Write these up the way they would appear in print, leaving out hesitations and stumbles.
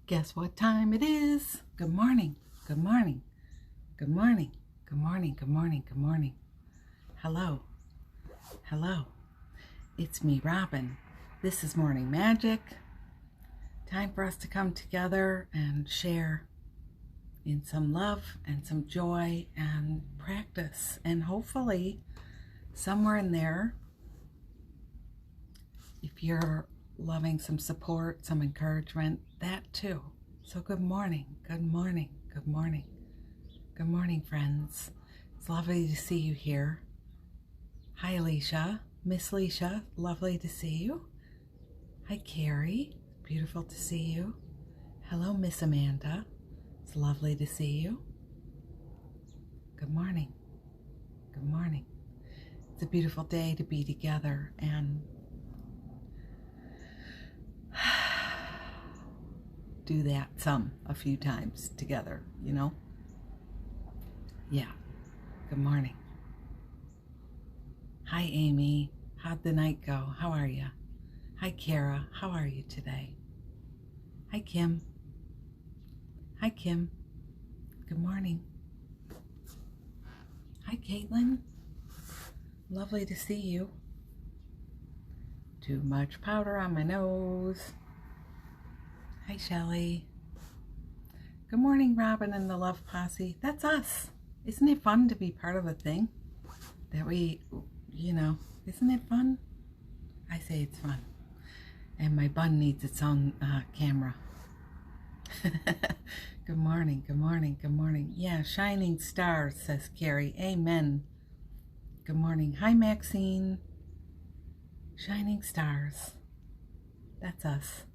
Guess what time it is? Good morning. Good morning. Good morning. Good morning. Good morning. Good morning. Hello. Hello. It's me, Robin. This is Morning Magic. Time for us to come together and share in some love and some joy and practice. And hopefully, somewhere in there, if you're loving some support, some encouragement, that too. So good morning, good morning, good morning. Good morning, friends. It's lovely to see you here. Hi, Alicia. Miss Alicia, lovely to see you. Hi, Carrie. Beautiful to see you. Hello, Miss Amanda. It's lovely to see you. Good morning. Good morning. It's a beautiful day to be together and do that a few times together, you know? Yeah. Good morning. Hi, Amy. How'd the night go? How are you? Hi, Kara. How are you today? Hi, Kim. Hi, Kim. Good morning. Hi, Caitlin. Lovely to see you. Too much powder on my nose. Hi, Shelley. Good morning, Robin and the Love Posse. That's us. Isn't it fun to be part of a thing that we, isn't it fun? I say it's fun. And my bun needs its own camera. Good morning, good morning, good morning. Yeah, shining stars, says Carrie. Amen. Good morning. Hi, Maxine. Shining stars. That's us.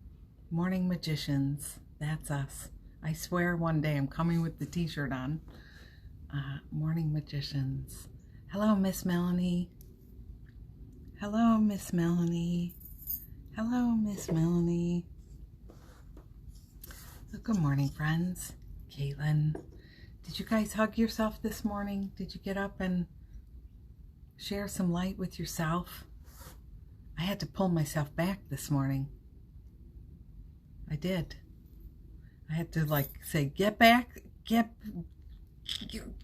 Morning magicians. That's us. I swear one day I'm coming with the t-shirt on. Morning magicians. Hello, Miss Melanie. Hello, Miss Melanie. Hello, Miss Melanie. So good morning, friends. Caitlin. Did you guys hug yourself this morning? Did you get up and share some light with yourself? I had to pull myself back this morning. I did. I had to say, get back,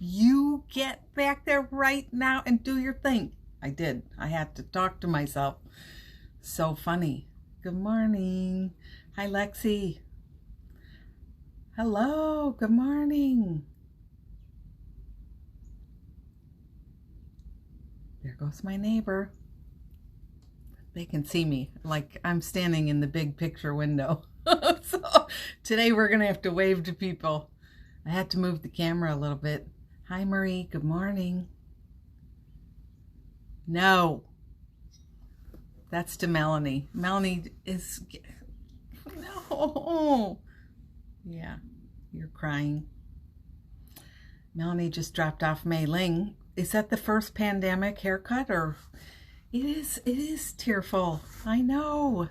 you get back there right now and do your thing. I did. I had to talk to myself. So funny. Good morning. Hi, Lexi. Hello. Good morning. There goes my neighbor. They can see me like I'm standing in the big picture window. So today we're going to have to wave to people. I had to move the camera a little bit. Hi, Marie. Good morning. No. That's to Melanie. Melanie is... No. Yeah, you're crying. Melanie just dropped off Mei Ling. Is that the first pandemic haircut or... It is tearful. I know.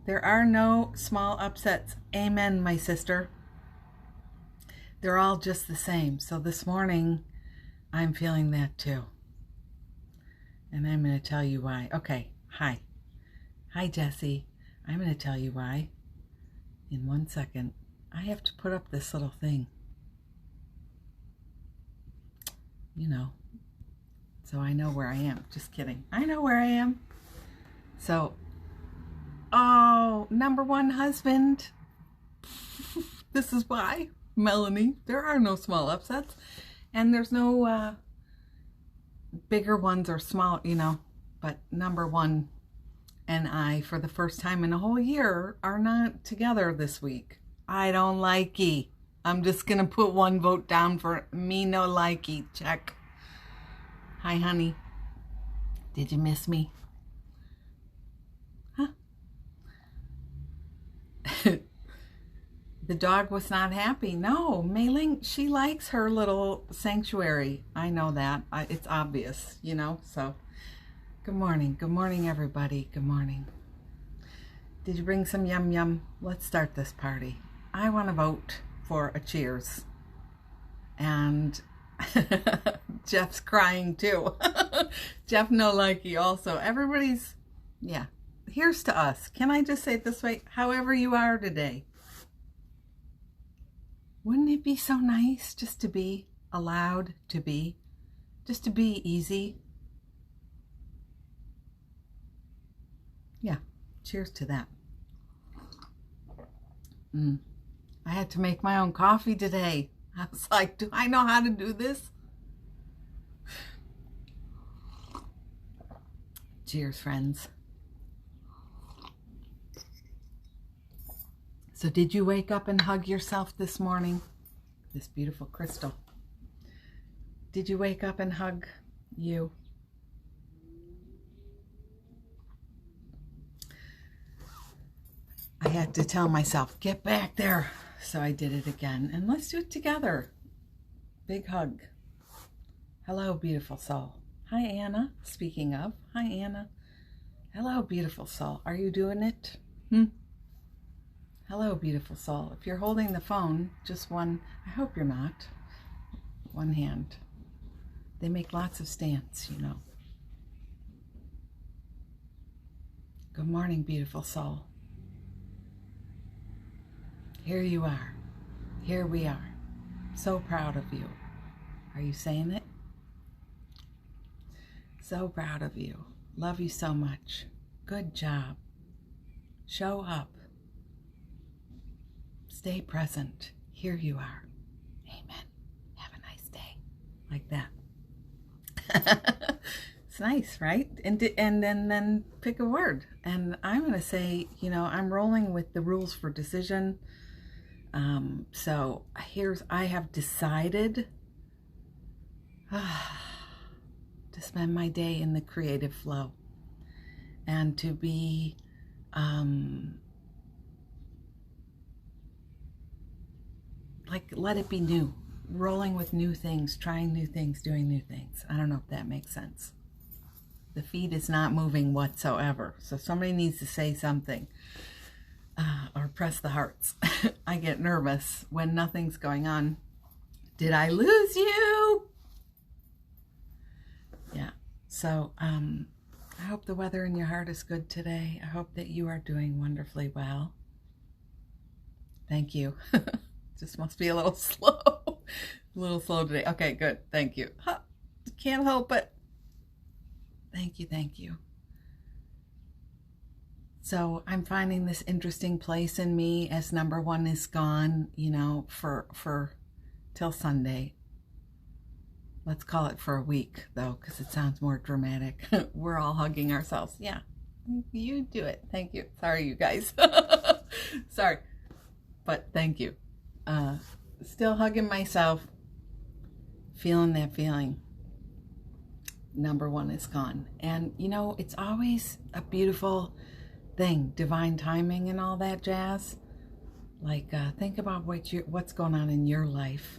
There are no small upsets. Amen, my sister. They're all just the same. So this morning, I'm feeling that too. And I'm going to tell you why. Okay, hi. Hi, Jessie. I'm going to tell you why in 1 second. I have to put up this little thing. So I know where I am. Just kidding. I know where I am. So, number one husband. This is why, Melanie. There are no small upsets. And there's no bigger ones or small, But number one and I, for the first time in a whole year, are not together this week. I don't likey. I'm just going to put one vote down for me no likey. Check. Hi, honey. Did you miss me? Huh? The dog was not happy. No, Mei Ling, she likes her little sanctuary. I know that. It's obvious, so. Good morning. Good morning, everybody. Good morning. Did you bring some yum yum? Let's start this party. I want to vote for a cheers. And Jeff's crying too. Jeff no likey also. Everybody's, yeah. Here's to us. Can I just say it this way? However you are today, Wouldn't it be so nice just to be allowed to be? Just to be easy? Yeah, cheers to that. I had to make my own coffee today. I was like, do I know how to do this? Cheers, friends. So did you wake up and hug yourself this morning? This beautiful crystal. Did you wake up and hug you? I had to tell myself, get back there. So I did it again. And let's do it together. Big hug. Hello, beautiful soul. Hi, Anna. Speaking of, hi, Anna. Hello, beautiful soul. Are you doing it? Hello, beautiful soul. If you're holding the phone, just one, I hope you're not, one hand. They make lots of stands, you know. Good morning, beautiful soul. Here you are. Here we are. So proud of you. Are you saying it? So proud of you. Love you so much. Good job. Show up. Stay present. Here you are. Amen. Have a nice day. Like that. It's nice, right? And then pick a word. And I'm going to say, you know, I'm rolling with the rules for decision. So I have decided to spend my day in the creative flow and to be like, let it be new, rolling with new things, trying new things, doing new things. I don't know if that makes sense. The feed is not moving whatsoever. So somebody needs to say something or press the hearts. I get nervous when nothing's going on. Did I lose you? Yeah. So I hope the weather in your heart is good today. I hope that you are doing wonderfully well. Thank you. Just must be a little slow. A little slow today. Okay, good. Thank you. Can't help it. Thank you, thank you. So I'm finding this interesting place in me as number one is gone, you know, for till Sunday. Let's call it for a week, though, because it sounds more dramatic. We're all hugging ourselves. Yeah, you do it. Thank you. Sorry, you guys. Sorry, but thank you. Still hugging myself, feeling that feeling. Number one is gone. And, you know, it's always a beautiful thing, divine timing and all that jazz. Like, think about what's going on in your life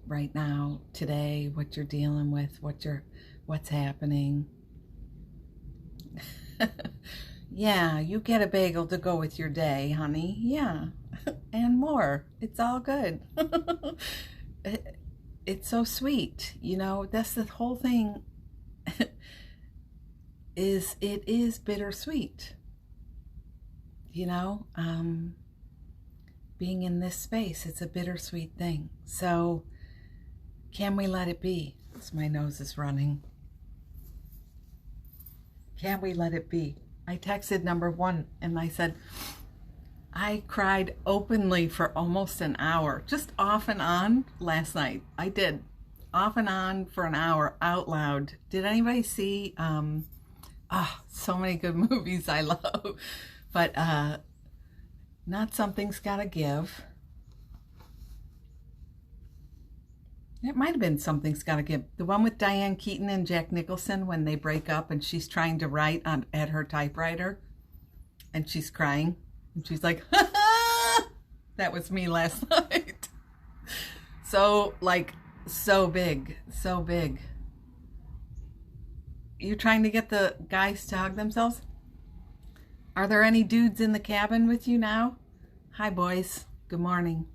right now, today, what you're dealing with, what's happening. Yeah, you get a bagel to go with your day, honey. Yeah, and more. It's all good. It's so sweet, you know. That's the whole thing. It is bittersweet, you know. Being in this space, it's a bittersweet thing. So can we let it be? As my nose is running. Can we let it be? I texted number one and I said, I cried openly for almost an hour, just off and on last night. I did, off and on for an hour, out loud. Did anybody see, so many good movies I love, but Not Something's Gotta Give. It might have been Something's Gotta Give. The one with Diane Keaton and Jack Nicholson when they break up and she's trying to write at her typewriter and she's crying and she's like, ha ha! That was me last night. So, like, so big, so big. You're trying to get the guys to hug themselves? Are there any dudes in the cabin with you now? Hi, boys. Good morning.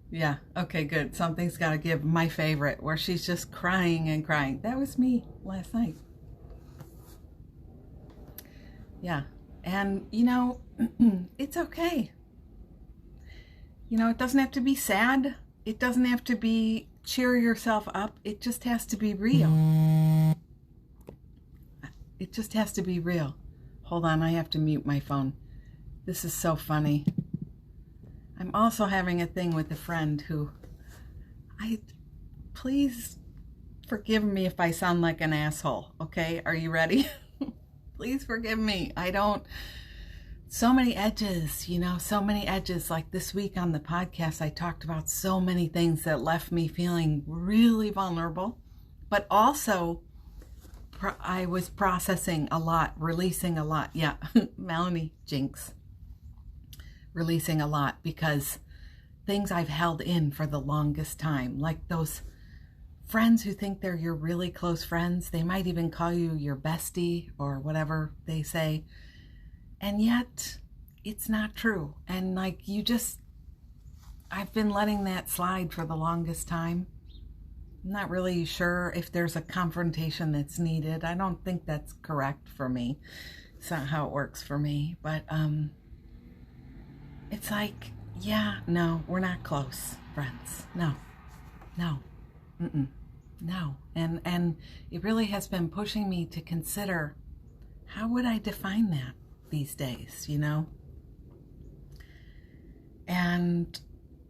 Yeah, okay, good. Something's Gotta Give, my favorite, where she's just crying and crying. That was me last night. Yeah, And, it's okay. It doesn't have to be sad. It doesn't have to be cheer yourself up. It just has to be real. It just has to be real. Hold on, I have to mute my phone. This is so funny. I'm also having a thing with a friend who, please forgive me if I sound like an asshole, okay? Are you ready? Please forgive me. So many edges, so many edges. Like this week on the podcast, I talked about so many things that left me feeling really vulnerable, but also I was processing a lot, releasing a lot. Yeah, Melanie Jinx. Releasing a lot because things I've held in for the longest time, like those friends who think they're your really close friends. They might even call you your bestie or whatever they say. And yet it's not true. And I've been letting that slide for the longest time. I'm not really sure if there's a confrontation that's needed. I don't think that's correct for me. It's not how it works for me. But it's like, yeah, no, we're not close friends. No. No. And it really has been pushing me to consider, how would I define that these days, And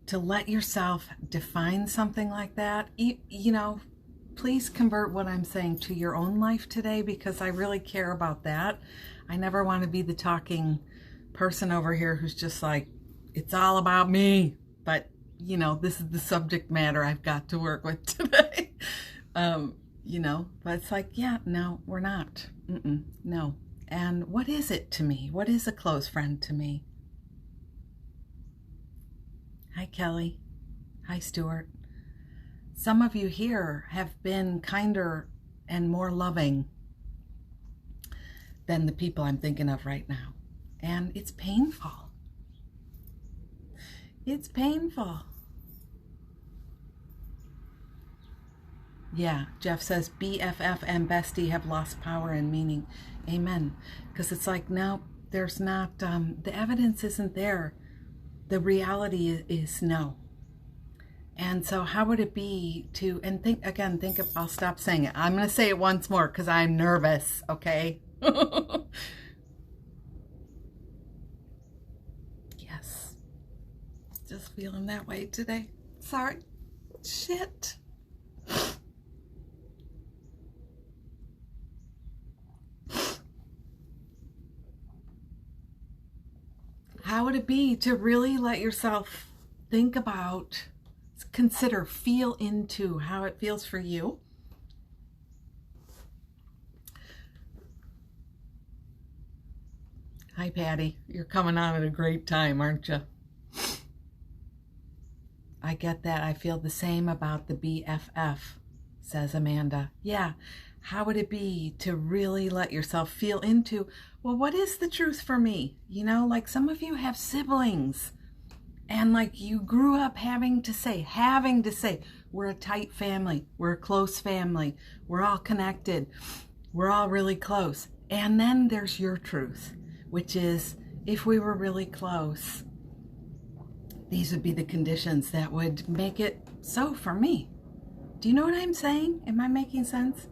to let yourself define something like that, please convert what I'm saying to your own life today, because I really care about that. I never want to be the talking person over here who's just like, it's all about me. But, this is the subject matter I've got to work with today. But it's like, yeah, no, we're not. No. And what is it to me? What is a close friend to me? Hi, Kelly. Hi, Stuart. Some of you here have been kinder and more loving than the people I'm thinking of right now. And it's painful. It's painful. Yeah, Jeff says BFF and bestie have lost power and meaning. Amen. Because it's like, no, there's not, the evidence isn't there. The reality is no. And so how would it be to, and think of, I'll stop saying it. I'm going to say it once more because I'm nervous, okay? Yes. Just feeling that way today. Sorry. Shit. How would it be to really let yourself think about, consider, feel into how it feels for you? Hi, Patty. You're coming on at a great time, aren't you? I get that. I feel the same about the BFF, says Amanda. Yeah. How would it be to really let yourself feel into, well, what is the truth for me? Like some of you have siblings and like you grew up having to say, we're a tight family. We're a close family. We're all connected. We're all really close. And then there's your truth, which is, if we were really close, these would be the conditions that would make it so for me. Do you know what I'm saying? Am I making sense?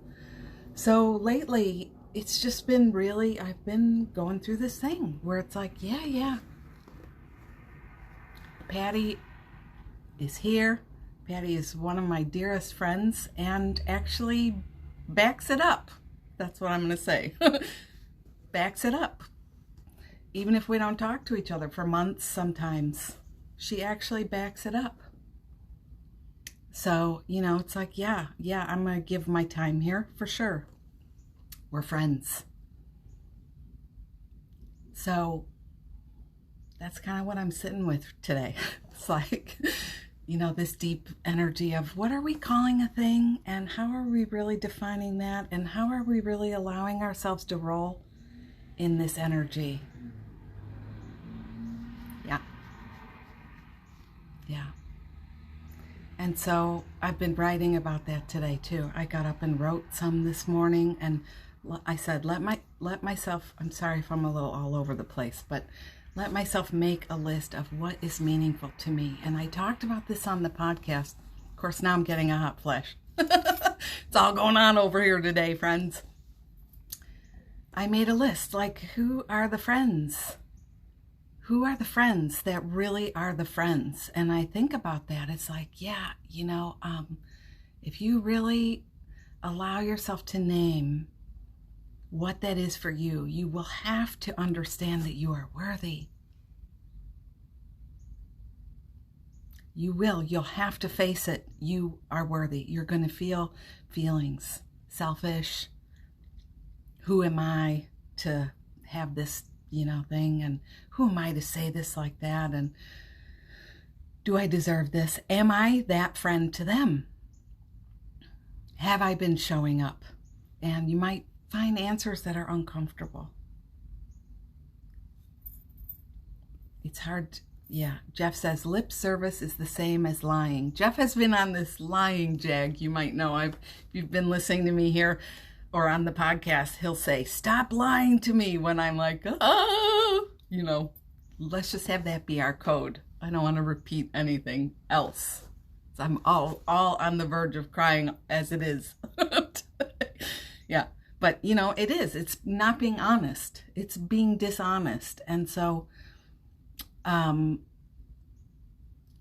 So lately, it's just been really, I've been going through this thing where it's like, yeah. Patty is here. Patty is one of my dearest friends and actually backs it up. That's what I'm going to say. Backs it up. Even if we don't talk to each other for months sometimes, she actually backs it up. So, it's like, yeah, I'm going to give my time here for sure. We're friends. So that's kind of what I'm sitting with today. It's like, this deep energy of what are we calling a thing and how are we really defining that and how are we really allowing ourselves to roll in this energy? Yeah. And so I've been writing about that today too. I got up and wrote some this morning, and I said, let myself, I'm sorry if I'm a little all over the place, but let myself make a list of what is meaningful to me. And I talked about this on the podcast. Of course, now I'm getting a hot flash. It's all going on over here today, friends. I made a list, like, who are the friends? Who are the friends that really are the friends? And I think about that. It's like, yeah, if you really allow yourself to name what that is for you, you will have to understand that you are worthy. You'll have to face it. You are worthy. You're going to feel feelings, selfish. Who am I to have this, thing? And who am I to say this like that? And do I deserve this? Am I that friend to them? Have I been showing up? And you might find answers that are uncomfortable. It's hard. Yeah, Jeff says lip service is the same as lying. Jeff has been on this lying jag. You might know. If you've been listening to me here or on the podcast, he'll say, stop lying to me, when I'm like, oh, let's just have that be our code. I don't want to repeat anything else. So I'm all on the verge of crying as it is. Yeah. But, it is. It's not being honest. It's being dishonest. And so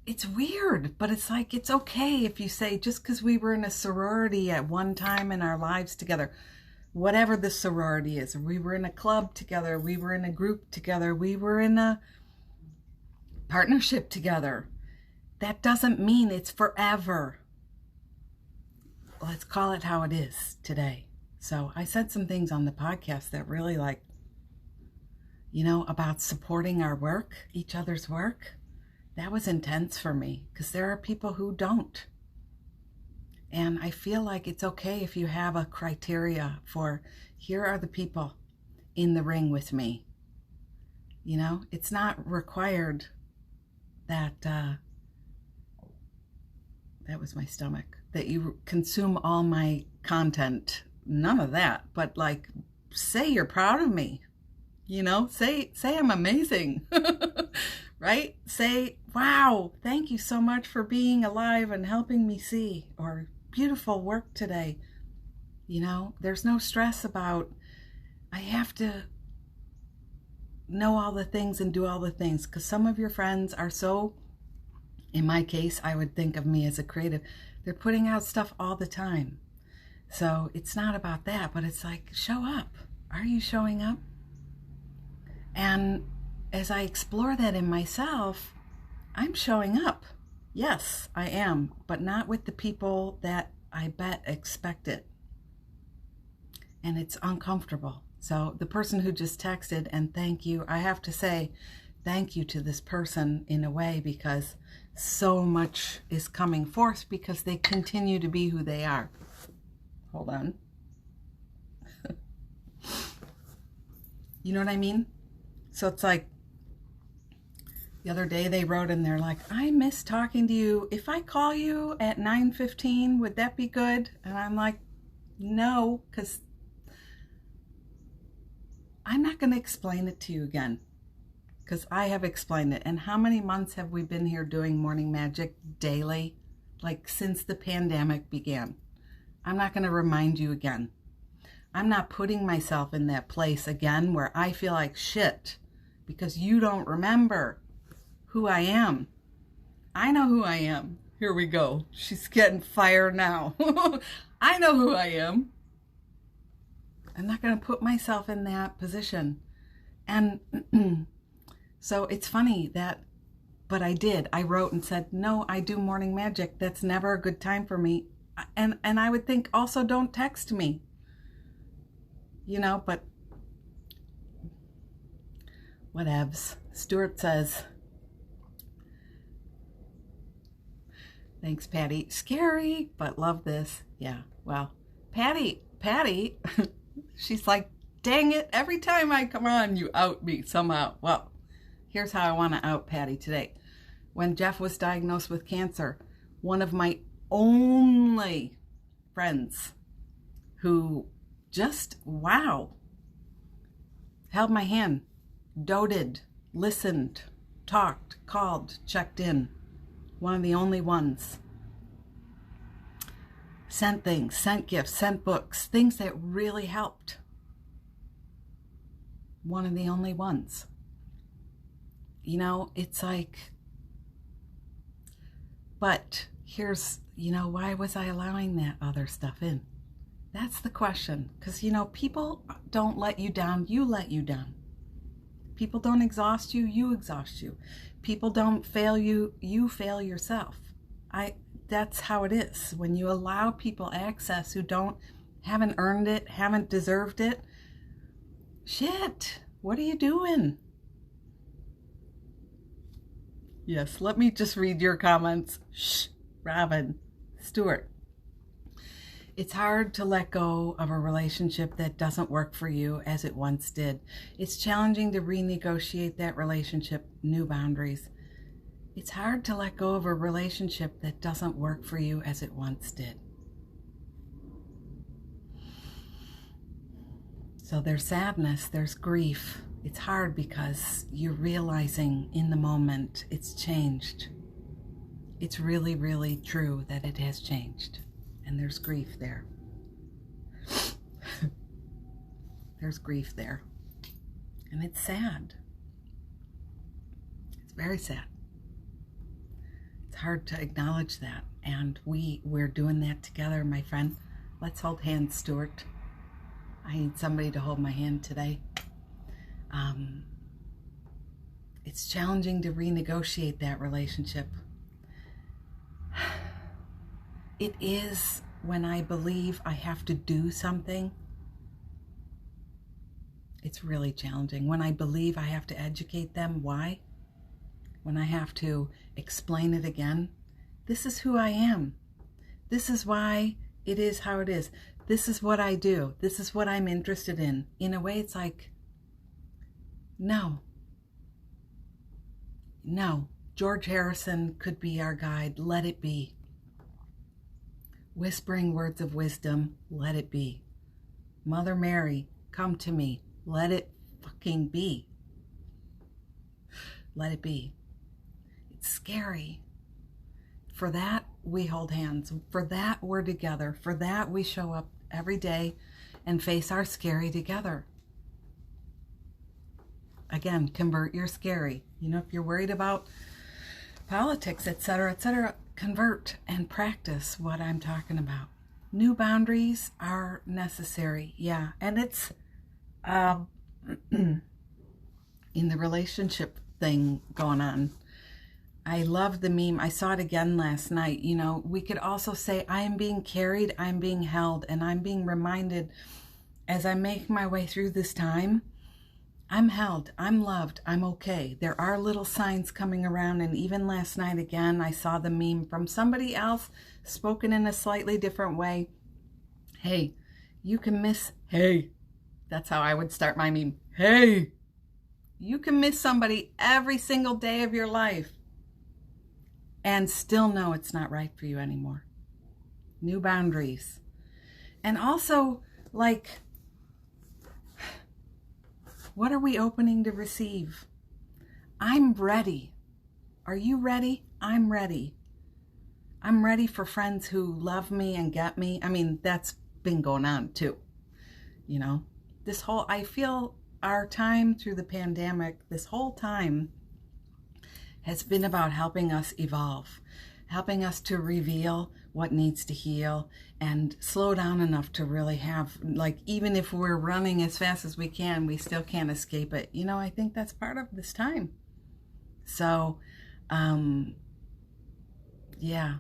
it's weird, but it's like, it's okay if you say, just because we were in a sorority at one time in our lives together, whatever the sorority is, or we were in a club together, we were in a group together, we were in a partnership together, that doesn't mean it's forever. Let's call it how it is today. So I said some things on the podcast that really about supporting our work, each other's work. That was intense for me because there are people who don't. And I feel like it's okay if you have a criteria for, here are the people in the ring with me. It's not required that, that was my stomach, that you consume all my content. None of that, but say you're proud of me, say I'm amazing, right? Say, wow, thank you so much for being alive and helping me see, or beautiful work today. There's no stress about, I have to know all the things and do all the things, because some of your friends are so, in my case, I would think of me as a creative, they're putting out stuff all the time. So it's not about that, but it's like, show up. Are you showing up? And as I explore that in myself, I'm showing up. Yes, I am, but not with the people that I bet expect it. And it's uncomfortable. So the person who just texted, and thank you, I have to say thank you to this person in a way, because so much is coming forth because they continue to be who they are. Hold on. You know what I mean? So it's like, the other day they wrote and they're like, I miss talking to you. If I call you at 9:15, would that be good? And I'm like, no, because I'm not going to explain it to you again, because I have explained it. And how many months have we been here doing Morning Magic daily? Since the pandemic began. I'm not going to remind you again. I'm not putting myself in that place again where I feel like shit because you don't remember who I am. I know who I am. Here we go. She's getting fired now. I know who I am. I'm not going to put myself in that position. And so it's funny that, but I did. I wrote and said, no, I do Morning Magic. That's never a good time for me. And I would think also don't text me, but whatevs. Stuart says, thanks, Patty. Scary, but love this. Yeah, well, Patty, she's like, dang it, every time I come on, you out me somehow. Well, here's how I want to out Patty today. When Jeff was diagnosed with cancer, one of my only friends who just, wow. Held my hand, doted, listened, talked, called, checked in. One of the only ones. Sent things, sent gifts, sent books, things that really helped. One of the only ones. You know, it's like, but here's, you know, why was I allowing that other stuff in? That's the question. Because, you know, people don't let you down, you let you down. People don't exhaust you, you exhaust you. People don't fail you, you fail yourself. That's how it is. When you allow people access who haven't earned it, haven't deserved it, shit, what are you doing? Yes, let me just read your comments. Shh, Robin, Stewart. It's hard to let go of a relationship that doesn't work for you as it once did. It's challenging to renegotiate that relationship, new boundaries. It's hard to let go of a relationship that doesn't work for you as it once did. So there's sadness, there's grief. It's hard because you're realizing in the moment it's changed. It's really, really true that it has changed. And there's grief there. There's grief there. And it's sad. It's very sad. It's hard to acknowledge that. And we're doing that together, my friend. Let's hold hands, Stuart. I need somebody to hold my hand today. It's challenging to renegotiate that relationship. It is when I believe I have to do something. It's really challenging. When I believe I have to educate them, why? When I have to explain it again. This is who I am. This is why it is how it is. This is what I do. This is what I'm interested in. In a way, it's like, no. No. George Harrison could be our guide. Let it be. Whispering words of wisdom. Let it be. Mother Mary, come to me. Let it fucking be. Let it be. It's scary. For that, we hold hands. For that, we're together. For that, we show up every day and face our scary together. Again, convert your scary. You know, if you're worried about politics, etc., convert and practice what I'm talking about. New boundaries are necessary. Yeah, and it's in the relationship thing going on. I love the meme. I saw it again last night. You know, we could also say, I am being carried, I'm being held, and I'm being reminded as I make my way through this time, I'm held, I'm loved, I'm okay. There are little signs coming around, and even last night again, I saw the meme from somebody else spoken in a slightly different way. Hey, you can miss, hey, that's how I would start my meme. Hey, you can miss somebody every single day of your life and still know it's not right for you anymore. New boundaries. And also, like, what are we opening to receive? I'm ready. Are you ready? I'm ready. I'm ready for friends who love me and get me. I mean, that's been going on too. You know, I feel our time through the pandemic, this whole time has been about helping us evolve, helping us to reveal what needs to heal and slow down enough to really have, like, even if we're running as fast as we can, we still can't escape it. You know, I think that's part of this time. So, yeah.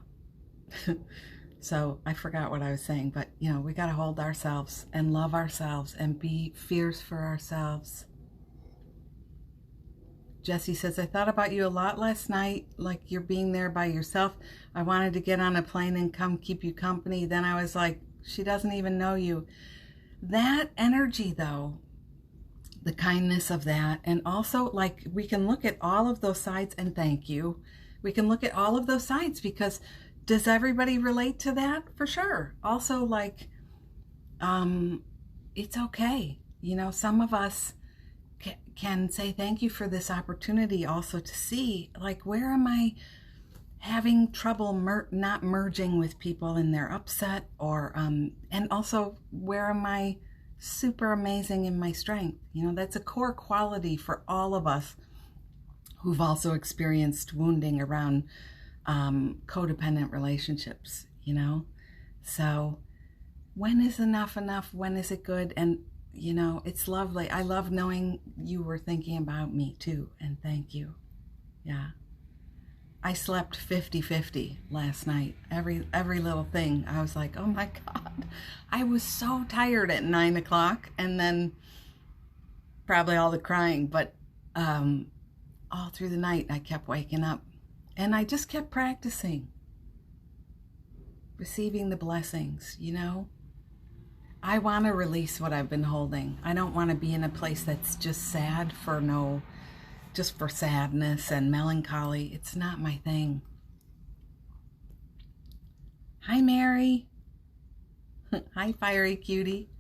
So I forgot what I was saying, but, you know, we got to hold ourselves and love ourselves and be fierce for ourselves. Jesse says, I thought about you a lot last night, like you're being there by yourself. I wanted to get on a plane and come keep you company. Then I was like, she doesn't even know you. That energy, though, the kindness of that, and also, like, we can look at all of those sides, and thank you. We can look at all of those sides, because does everybody relate to that? For sure. Also, like, it's okay. You know, some of us can say thank you for this opportunity also to see, like, where am I having trouble not merging with people in their upset, or and also where am I super amazing in my strength? You know, that's a core quality for all of us who've also experienced wounding around codependent relationships, you know? So when is enough enough? When is it good? And, you know, it's lovely. I love knowing you were thinking about me too, and thank you. Yeah. I slept 50-50 last night. Every little thing. I was like, oh my God. I was so tired at 9 o'clock, and then probably all the crying, but all through the night I kept waking up, and I just kept practicing receiving the blessings, you know? I want to release what I've been holding. I don't want to be in a place that's just sad just for sadness and melancholy. It's not my thing. Hi, Mary. Hi, fiery cutie.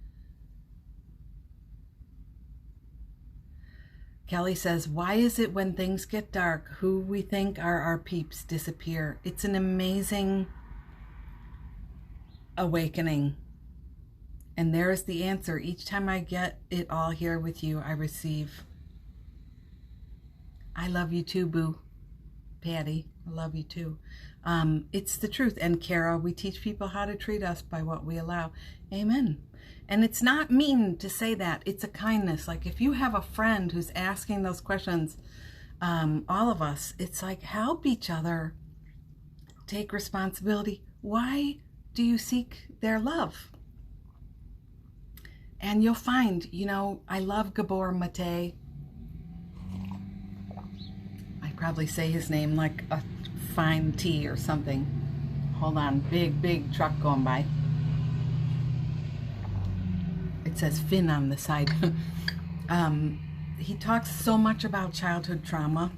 Kelly says, why is it when things get dark, who we think are our peeps disappear? It's an amazing awakening. And there is the answer. Each time I get it all here with you, I receive. I love you too, boo. Patty, I love you too. It's the truth. And Kara, we teach people how to treat us by what we allow. Amen. And it's not mean to say that. It's a kindness. Like if you have a friend who's asking those questions, all of us, it's like help each other take responsibility. Why do you seek their love? And you'll find, you know, I love Gabor Mate. I probably say his name like a fine T or something. Hold on, big truck going by. It says Finn on the side. He talks so much about childhood trauma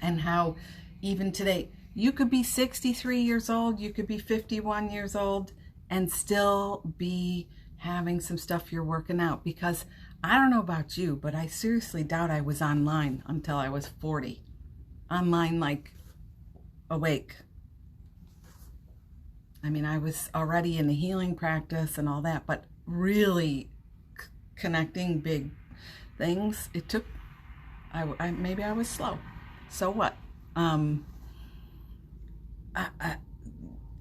and how even today, you could be 63 years old, you could be 51 years old and still be having some stuff you're working out. Because I don't know about you, but I seriously doubt I was online until I was 40. Online, like awake. I mean, I was already in the healing practice and all that, but really connecting big things, it took, maybe I was slow. So what?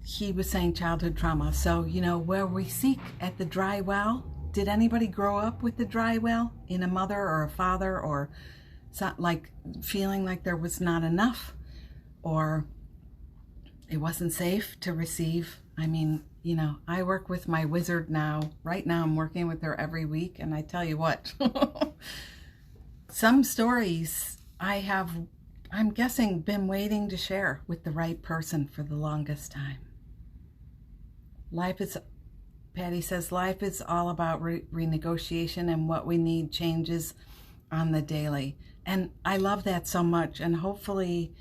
He was saying childhood trauma. So, you know, where we seek at the dry well, did anybody grow up with the dry well in a mother or a father, or like feeling like there was not enough, or it wasn't safe to receive? I mean, you know, I work with my wizard now. Right now I'm working with her every week, and I tell you what, some stories I'm guessing, been waiting to share with the right person for the longest time. Patty says, life is all about renegotiation, and what we need changes on the daily. And I love that so much. And hopefully,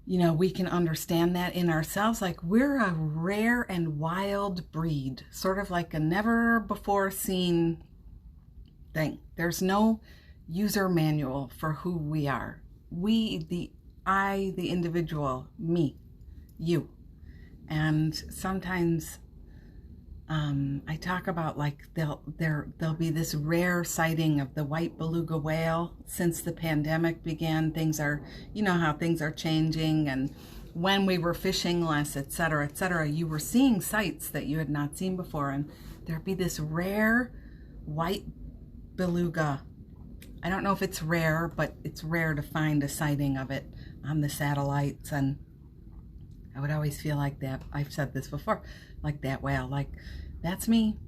you know, we can understand that in ourselves. Like, we're a rare and wild breed, sort of like a never before seen thing. There's no user manual for who we are. The individual, me, you. And sometimes I talk about, like, there'll be this rare sighting of the white beluga whale. Since the pandemic began, things are, you know how things are changing, and when we were fishing less, etc., etc., you were seeing sights that you had not seen before, and there'd be this rare white beluga. I don't know if it's rare, but it's rare to find a sighting of it on the satellites. And I would always feel like that. I've said this before, like that whale, like, that's me.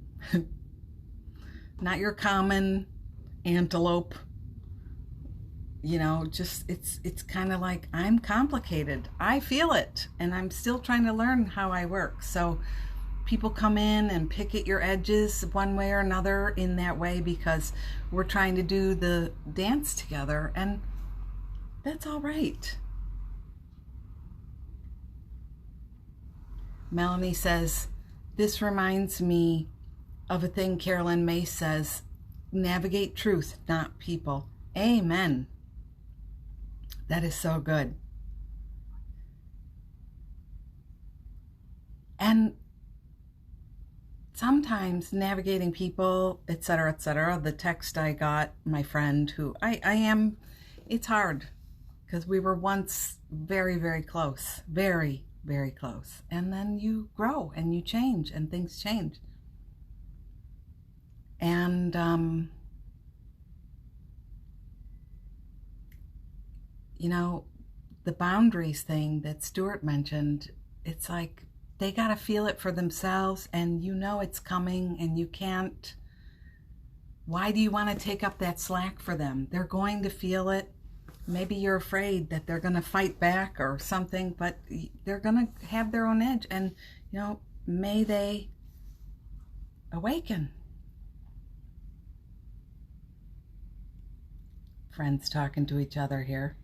Not your common antelope. You know, just, it's kind of like, I'm complicated. I feel it, and I'm still trying to learn how I work. So people come in and pick at your edges one way or another in that way, because we're trying to do the dance together, and that's all right. Melanie says, this reminds me of a thing Carolyn May says, navigate truth, not people. Amen. That is so good. And sometimes navigating people, etc., the text I got, my friend who I am, it's hard because we were once very, very close, very, very close. And then you grow and you change and things change. And, you know, the boundaries thing that Stuart mentioned, it's like they got to feel it for themselves, and you know it's coming, and you can't. Why do you want to take up that slack for them? They're going to feel it. Maybe you're afraid that they're going to fight back or something, but they're going to have their own edge, and, you know, may they awaken. Friends talking to each other here.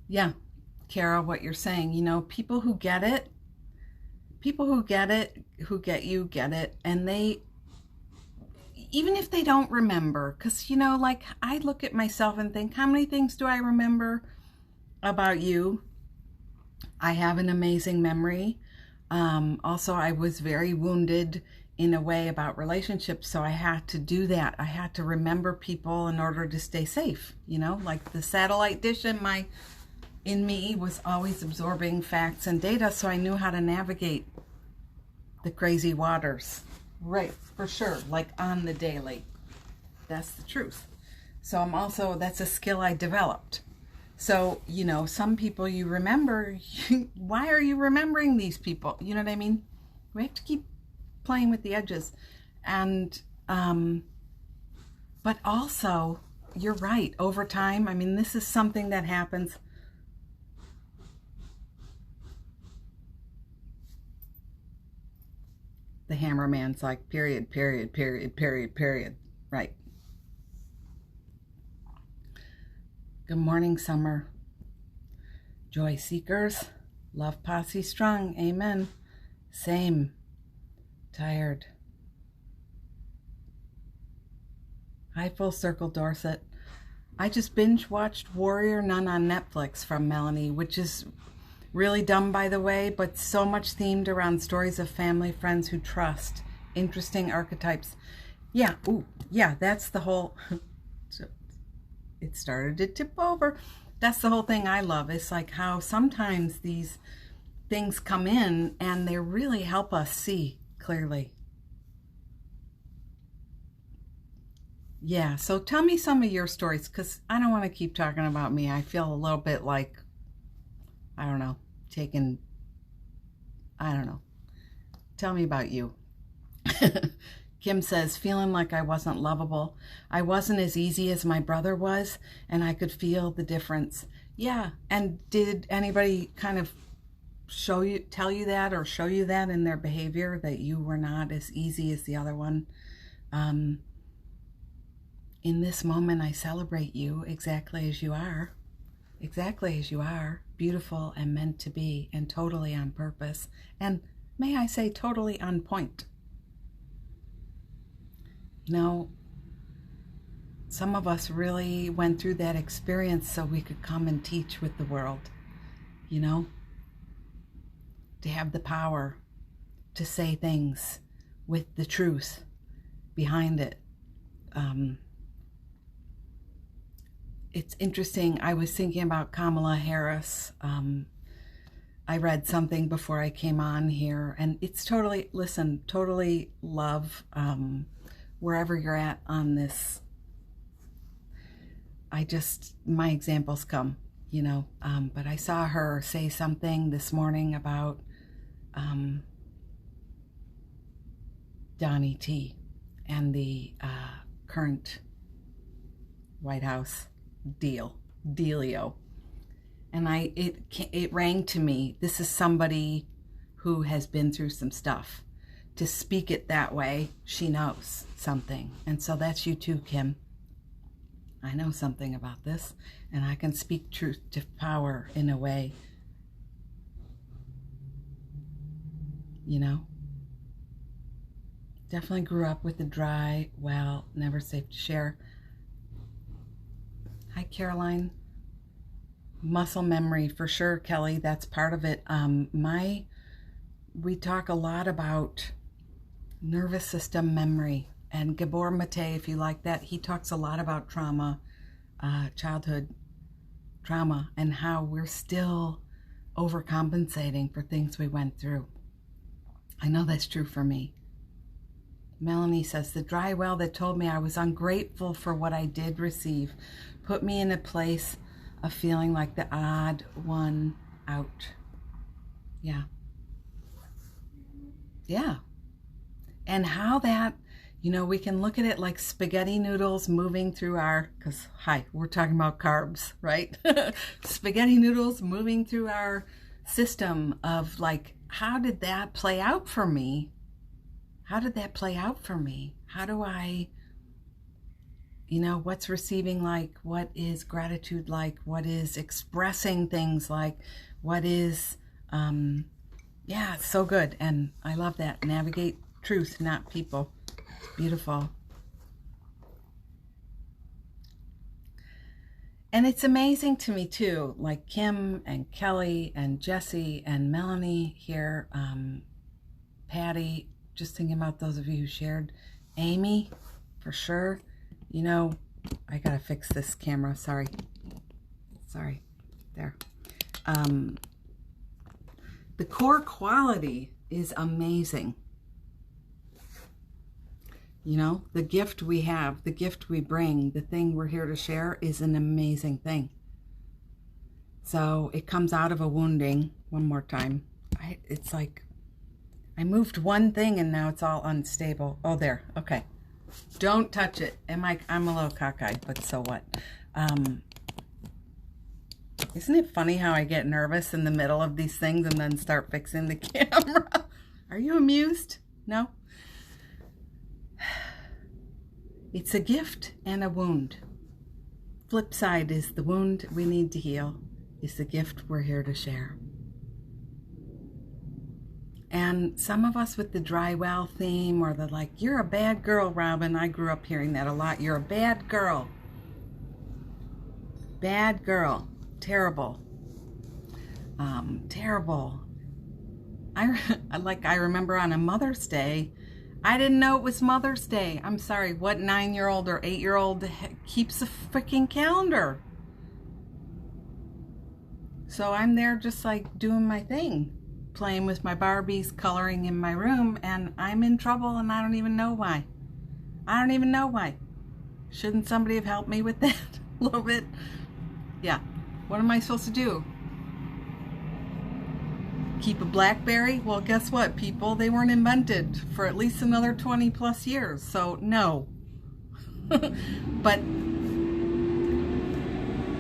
Yeah, Kara, what you're saying, you know, people who get it, who get you, get it. And they, even if they don't remember, because, you know, like I look at myself and think, how many things do I remember about you? I have an amazing memory. Also, I was very wounded in a way about relationships, so I had to do that. I had to remember people in order to stay safe, you know, like the satellite dish in me was always absorbing facts and data, so I knew how to navigate the crazy waters. Right, for sure, like on the daily. That's the truth. So I'm also, that's a skill I developed. So, you know, some people you remember, why are you remembering these people? You know what I mean? We have to keep playing with the edges. And, but also, you're right, over time, I mean, this is something that happens. The hammerman's like, period, period, period, period, period. Right. Good morning, Summer. Joy seekers, love posse strong. Amen. Same. Tired. Hi, Full Circle Dorset. I just binge watched Warrior Nun on Netflix from Melanie, which is really dumb, by the way, but so much themed around stories of family, friends who trust. Interesting archetypes. Yeah, ooh, yeah, that's the whole... It started to tip over. That's the whole thing I love. It's like how sometimes these things come in and they really help us see clearly. Yeah, so tell me some of your stories, because I don't want to keep talking about me. I feel a little bit like, I don't know, I don't know. Tell me about you. Kim says, feeling like I wasn't lovable. I wasn't as easy as my brother was, and I could feel the difference. Yeah, and did anybody kind of tell you that or show you that in their behavior, that you were not as easy as the other one? In this moment, I celebrate you exactly as you are. Exactly as you are, beautiful and meant to be, and totally on purpose, and may I say totally on point. You know, some of us really went through that experience so we could come and teach with the world, you know, to have the power to say things with the truth behind it. It's interesting. I was thinking about Kamala Harris. I read something before I came on here, and it's totally, listen, totally love wherever you're at on this. My examples come, you know, but I saw her say something this morning about Donnie T and the current White House dealio. And it rang to me. This is somebody who has been through some stuff. To speak it that way, she knows something. And so that's you too, Kim. I know something about this, and I can speak truth to power in a way. You know? Definitely grew up with the dry well, never safe to share. Hi, Caroline. Muscle memory, for sure, Kelly. That's part of it. We talk a lot about nervous system memory. And Gabor Mate, if you like that, he talks a lot about trauma, childhood trauma, and how we're still overcompensating for things we went through. I know that's true for me. Melanie says, the dry well that told me I was ungrateful for what I did receive put me in a place of feeling like the odd one out. Yeah. Yeah. And how that, you know, we can look at it like spaghetti noodles moving through our, because, hi, we're talking about carbs, right? Spaghetti noodles moving through our system of like, how did that play out for me? How did that play out for me? How do I, you know, what's receiving like? What is gratitude like? What is expressing things like? What is, yeah, it's so good. And I love that. Navigate truth, not people. Beautiful. And it's amazing to me too, like Kim and Kelly and Jessie and Melanie here, Patty, just thinking about those of you who shared, Amy, for sure. You know, I gotta fix this camera, sorry, there. The core quality is amazing. You know, the gift we have, the gift we bring, the thing we're here to share is an amazing thing. So it comes out of a wounding. One more time. It's like I moved one thing and now it's all unstable. Oh, there. Okay. Don't touch it. I'm a little cockeyed, but so what? Isn't it funny how I get nervous in the middle of these things and then start fixing the camera? Are you amused? No? It's a gift and a wound. Flip side is the wound we need to heal, is the gift we're here to share. And some of us with the dry well theme or the like, you're a bad girl, Robin. I grew up hearing that a lot. You're a bad girl. Bad girl. Terrible. Terrible. I remember on a Mother's Day, I didn't know it was Mother's Day. I'm sorry, what 9-year-old or 8-year-old keeps a freaking calendar? So I'm there just like doing my thing, playing with my Barbies, coloring in my room, and I'm in trouble and I don't even know why. I don't even know why. Shouldn't somebody have helped me with that a little bit? Yeah. What am I supposed to do? Keep a BlackBerry? Well, guess what, people? They weren't invented for at least another 20 plus years, so no.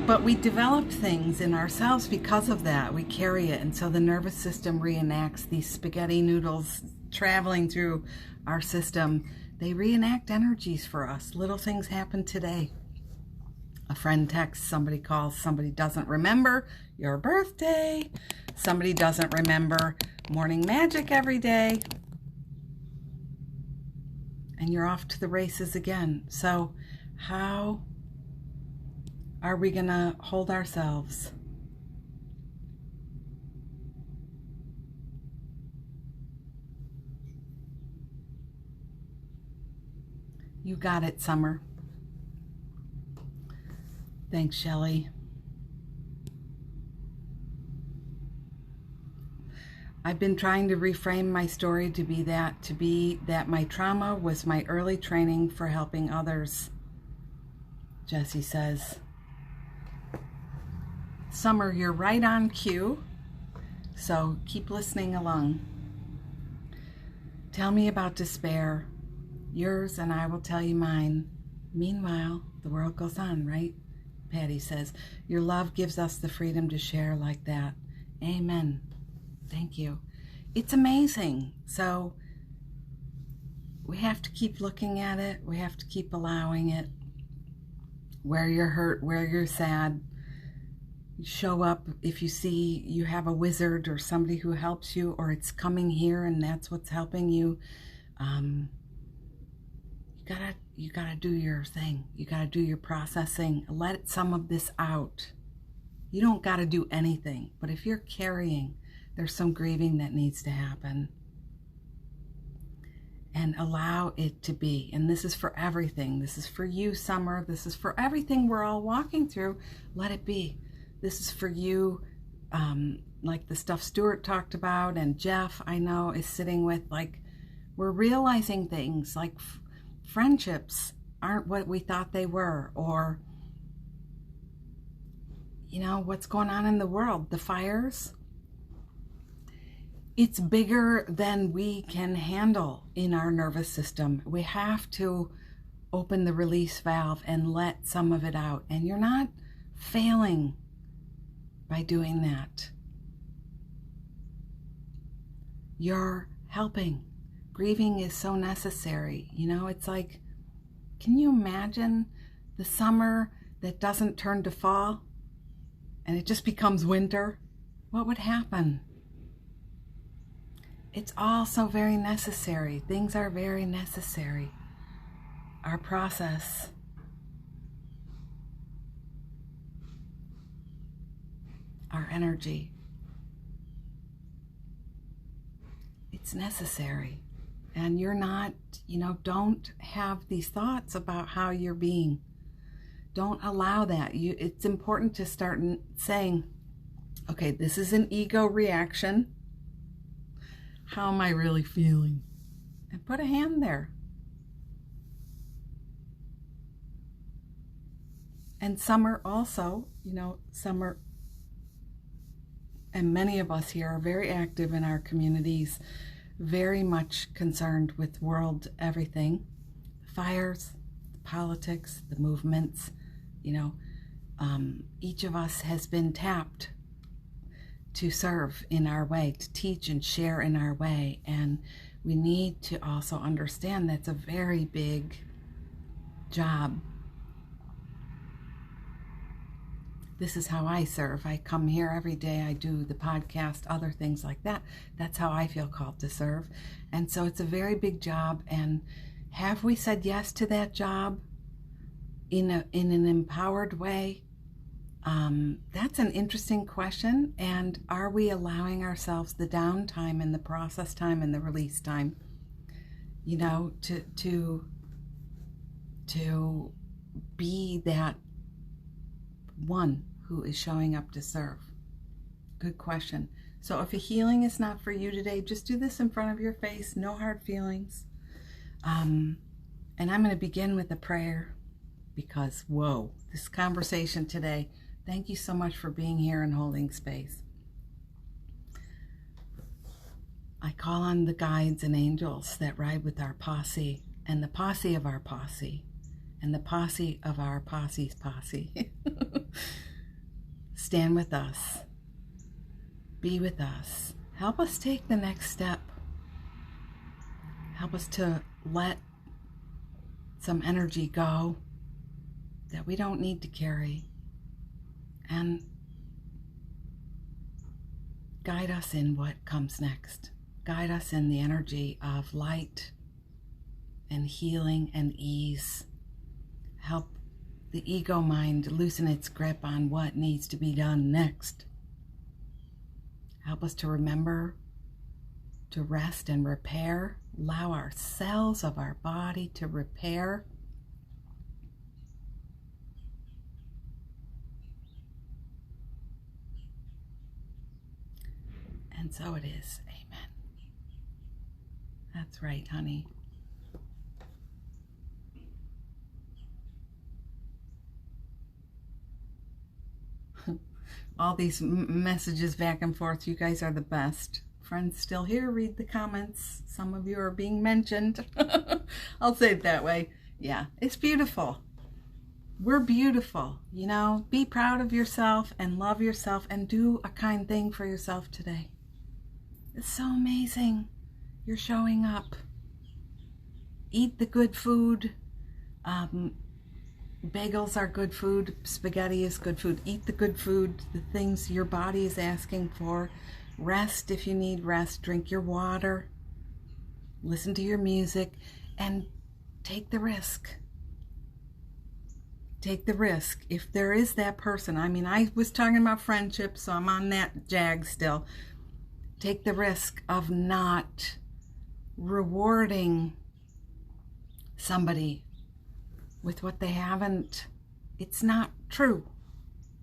But we developed things in ourselves because of that. We carry it, and so the nervous system reenacts these spaghetti noodles traveling through our system. They reenact energies for us. Little things happen today. A friend texts, somebody calls, somebody doesn't remember your birthday. Somebody doesn't remember morning magic every day. And you're off to the races again. So how are we going to hold ourselves? You got it, Summer. Thanks, Shelley. I've been trying to reframe my story to be that my trauma was my early training for helping others, Jessie says. Summer, you're right on cue, so keep listening along. Tell me about despair, yours, and I will tell you mine. Meanwhile, the world goes on, right? Patty says, your love gives us the freedom to share like that. Amen. Thank you. It's amazing. So we have to keep looking at it. We have to keep allowing it. where you're hurt, where you're sad. Show up if you see you have a wizard or somebody who helps you, or it's coming here and that's what's helping you. You gotta do your thing. You gotta do your processing. Let some of this out. You don't gotta do anything, but if you're carrying, there's some grieving that needs to happen. And allow it to be. And this is for everything. This is for you, Summer. This is for everything we're all walking through. Let it be. This is for you, like the stuff Stuart talked about, and Jeff, I know, is sitting with, like, we're realizing things like friendships aren't what we thought they were, or, you know, what's going on in the world, the fires. It's bigger than we can handle in our nervous system. We have to open the release valve and let some of it out. And you're not failing by doing that. You're helping. Grieving is so necessary. You know, it's like, can you imagine the summer that doesn't turn to fall and it just becomes winter? What would happen? It's all so very necessary. Things are very necessary. Our process. Our energy. It's necessary. And you're not, you know, don't have these thoughts about how you're being. Don't allow that. It's important to start saying, okay, this is an ego reaction. How am I really feeling? And put a hand there. And Summer also, you know, Summer and many of us here are very active in our communities, very much concerned with world everything, fires, politics, the movements, you know, each of us has been tapped to serve in our way, to teach and share in our way. And we need to also understand that's a very big job. This is how I serve. I come here every day. I do the podcast, other things like that. That's how I feel called to serve. And so it's a very big job. And have we said yes to that job in an empowered way? That's an interesting question. And are we allowing ourselves the downtime and the process time and the release time, you know, to be that one who is showing up to serve? Good question. So if a healing is not for you today, just do this in front of your face. No hard feelings. And I'm going to begin with a prayer because, whoa, this conversation today. Thank you so much for being here and holding space. I call on the guides and angels that ride with our posse, and the posse of our posse, and the posse of our posse's posse. Stand with us. Be with us. Help us take the next step. Help us to let some energy go that we don't need to carry. And guide us in what comes next. Guide us in the energy of light and healing and ease. Help the ego mind loosen its grip on what needs to be done next. Help us to remember to rest and repair. Allow our cells of our body to repair. And so it is. Amen. That's right, honey. All these messages back and forth. You guys are the best. Friends still here, read the comments. Some of you are being mentioned. I'll say it that way. Yeah, it's beautiful. We're beautiful, you know. Be proud of yourself and love yourself and do a kind thing for yourself today. It's so amazing. You're showing up. Eat the good food. Bagels are good food. Spaghetti is good food. Eat the good food, the things your body is asking for. Rest if you need rest. Drink your water. Listen to your music. And take the risk. Take the risk. If there is that person, I mean, I was talking about friendship, so I'm on that jag still. Take the risk of not rewarding somebody with what they haven't. It's not true.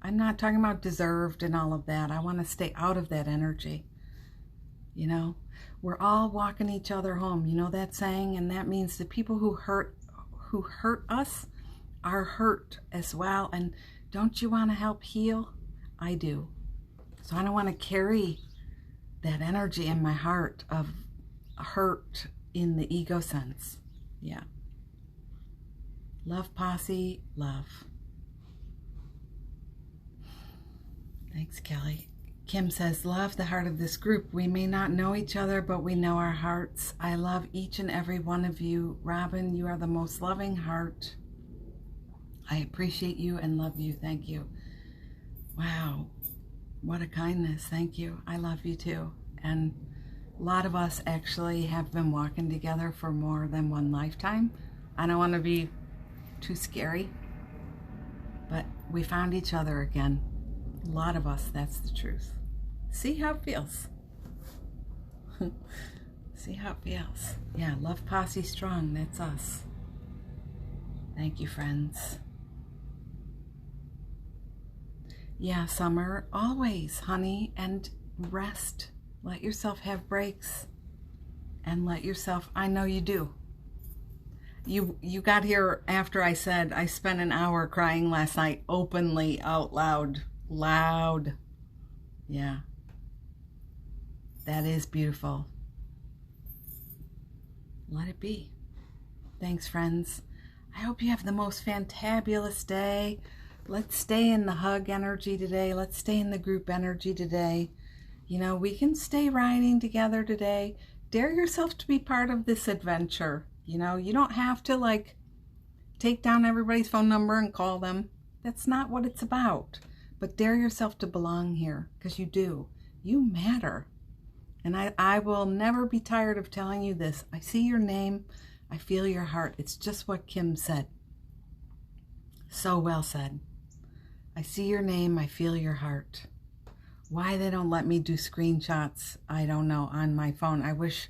I'm not talking about deserved and all of that. I want to stay out of that energy. You know, we're all walking each other home. You know that saying? And that means the people who hurt us are hurt as well. And don't you want to help heal? I do. So I don't want to carry that energy in my heart of hurt in the ego sense. Yeah. Love, Posse, love. Thanks, Kelly. Kim says, love the heart of this group. We may not know each other, but we know our hearts. I love each and every one of you. Robin, you are the most loving heart. I appreciate you and love you. Thank you. Wow. What a kindness. Thank you. I love you too. And a lot of us actually have been walking together for more than one lifetime. I don't want to be too scary, but we found each other again. A lot of us, that's the truth. See how it feels. See how it feels. Yeah, love Posse strong. That's us. Thank you, friends. Yeah, Summer, always, honey, and rest. Let yourself have breaks and let yourself, I know you do. You got here after I said I spent an hour crying last night openly out loud. Loud. Yeah. That is beautiful. Let it be. Thanks, friends. I hope you have the most fantabulous day. Let's stay in the hug energy today. Let's stay in the group energy today. You know, we can stay riding together today. Dare yourself to be part of this adventure. You know, you don't have to like take down everybody's phone number and call them. That's not what it's about. But dare yourself to belong here, because you do. You matter. And I will never be tired of telling you this. I see your name. I feel your heart. It's just what Kim said. So well said. I see your name. I feel your heart. Why they don't let me do screenshots, I don't know, on my phone. I wish.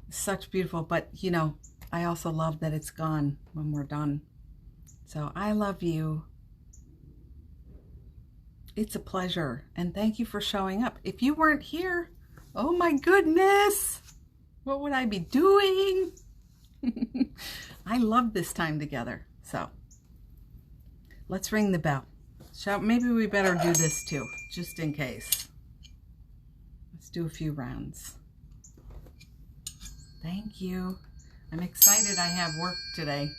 Such beautiful. But, you know, I also love that it's gone when we're done. So I love you. It's a pleasure. And thank you for showing up. If you weren't here, oh my goodness, what would I be doing? I love this time together. So let's ring the bell. Maybe we better do this too, just in case. Let's do a few rounds. Thank you. I'm excited I have work today.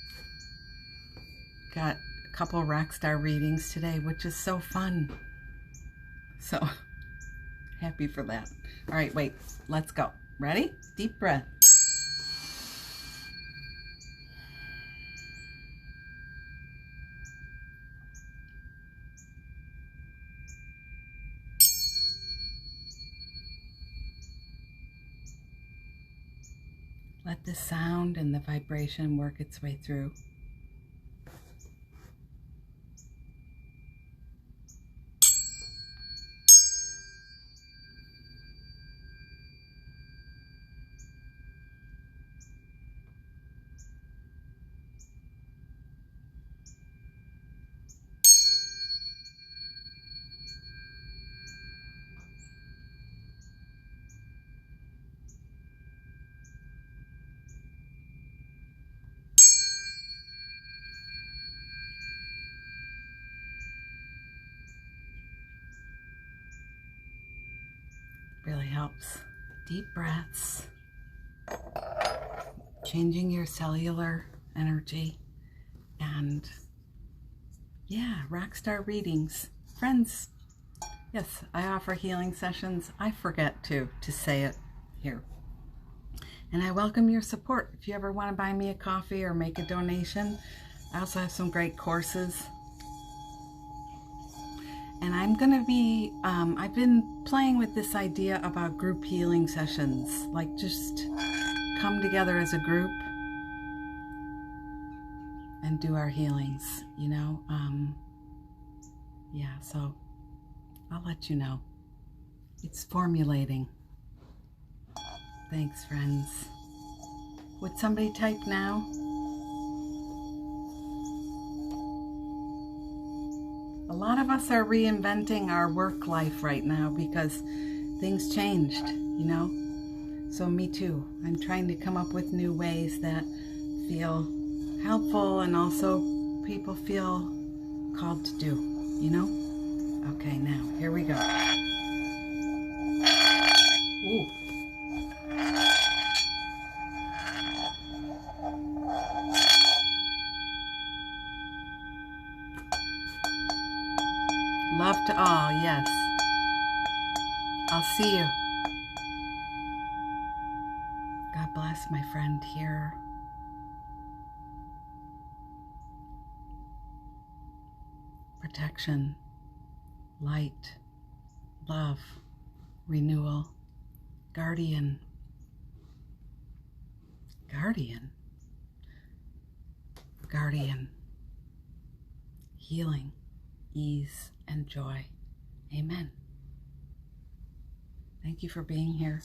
Got a couple of Rockstar readings today, which is so fun. So happy for that. All right, wait, let's go. Ready? Deep breath. Let the sound and the vibration work its way through. Really helps. Deep breaths. Changing your cellular energy. And yeah, Rockstar readings. Friends, yes, I offer healing sessions. I forget to say it here. And I welcome your support. If you ever want to buy me a coffee or make a donation, I also have some great courses. And I'm going to be, I've been playing with this idea about group healing sessions, like just come together as a group and do our healings, you know? Yeah, so I'll let you know. It's formulating. Thanks, friends. Would somebody type now? A lot of us are reinventing our work life right now because things changed, you know? So me too. I'm trying to come up with new ways that feel helpful and also people feel called to do, you know? Okay, now, here we go. Ooh. Love to all, yes. I'll see you. God bless my friend here. Protection, light, love, renewal, guardian. Guardian. Guardian. Healing, ease, and joy. Amen. Thank you for being here.